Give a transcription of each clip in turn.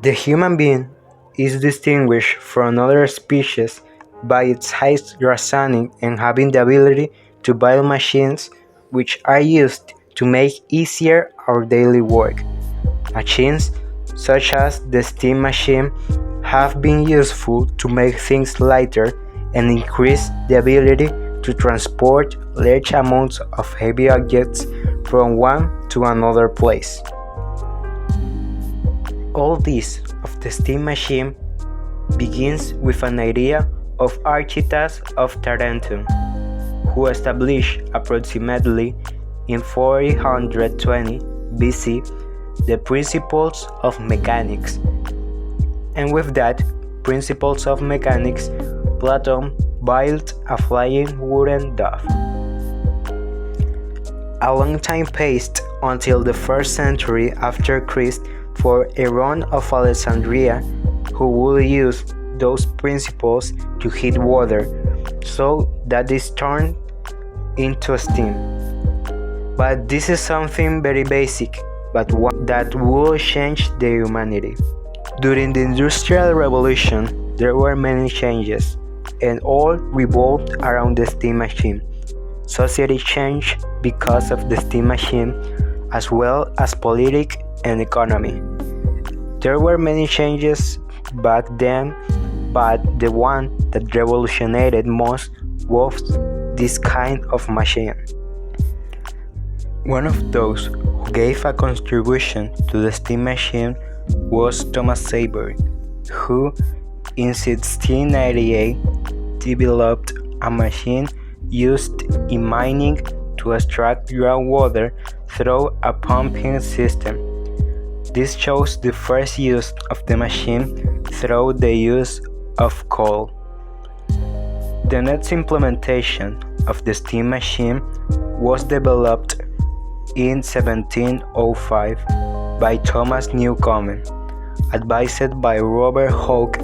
The human being is distinguished from other species by its high reasoning and having the ability to build machines which are used to make easier our daily work. Machines such as the steam machine have been useful to make things lighter and increase the ability to transport large amounts of heavy objects from one to another place. All this of the steam machine begins with an idea of Archytas of Tarentum, who established approximately in 420 BC the principles of mechanics. And with that principles of mechanics, Plato built a flying wooden dove. A long time passed until the 1st century after Christ for Aaron of Alexandria, who would use those principles to heat water so that this turned into steam. But this is something very basic, but one that will change the humanity. During the Industrial Revolution, there were many changes, and all revolved around the steam machine. Society changed because of the steam machine, as well as politics and economy. There were many changes back then, but the one that revolutionized most was this kind of machine. One of those who gave a contribution to the steam machine was Thomas Savery, who in 1698 developed a machine used in mining to extract groundwater through a pumping system. This shows the first use of the machine through the use of coal. The next implementation of the steam machine was developed in 1705 by Thomas Newcomen, advised by Robert Hooke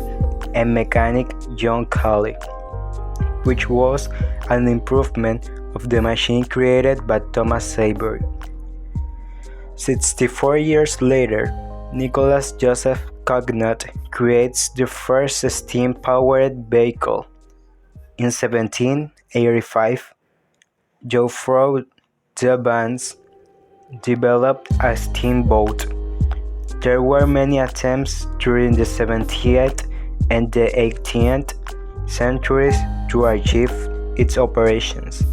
and mechanic John Cayley, which was an improvement of the machine created by Thomas Savery. 64 years later, Nicholas Joseph Cugnot creates the first steam-powered vehicle. In 1785, Geoffroy de Vance developed a steamboat. There were many attempts during the 17th and the 18th centuries to achieve its operations.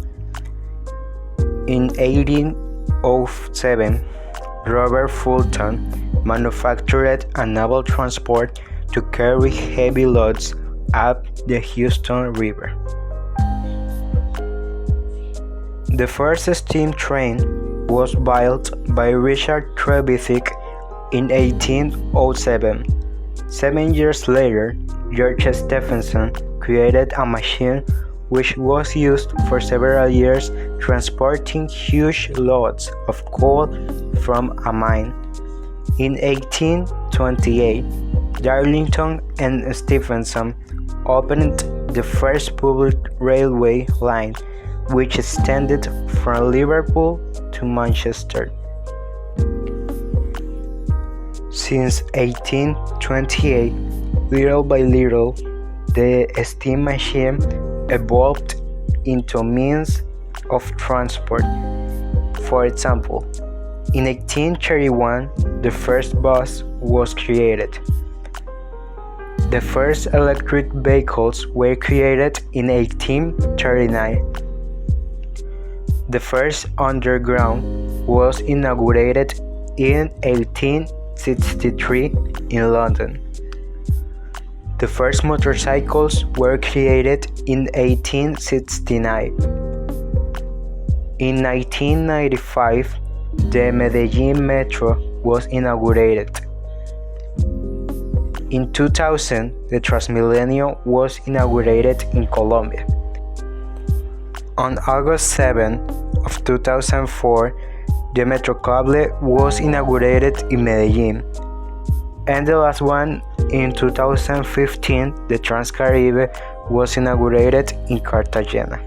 In 1807, Robert Fulton manufactured a naval transport to carry heavy loads up the Hudson River. The first steam train was built by Richard Trevithick in 1807. 7 years later, George Stephenson created a machine which was used for several years transporting huge loads of coal from a mine. In 1828, Darlington and Stephenson opened the first public railway line, which extended from Liverpool to Manchester. Since 1828, little by little, the steam machine evolved into means of transport. For example, in 1831, the first bus was created. The first electric vehicles were created in 1839. The first underground was inaugurated in 1863 in London. The first motorcycles were created in 1869. In 1995, the Medellin Metro was inaugurated. In 2000, the Transmilenio was inaugurated in Colombia. On August 7 of 2004, the Metrocable was inaugurated in Medellin. And the last one, in 2015, the Transcaribe was inaugurated in Cartagena.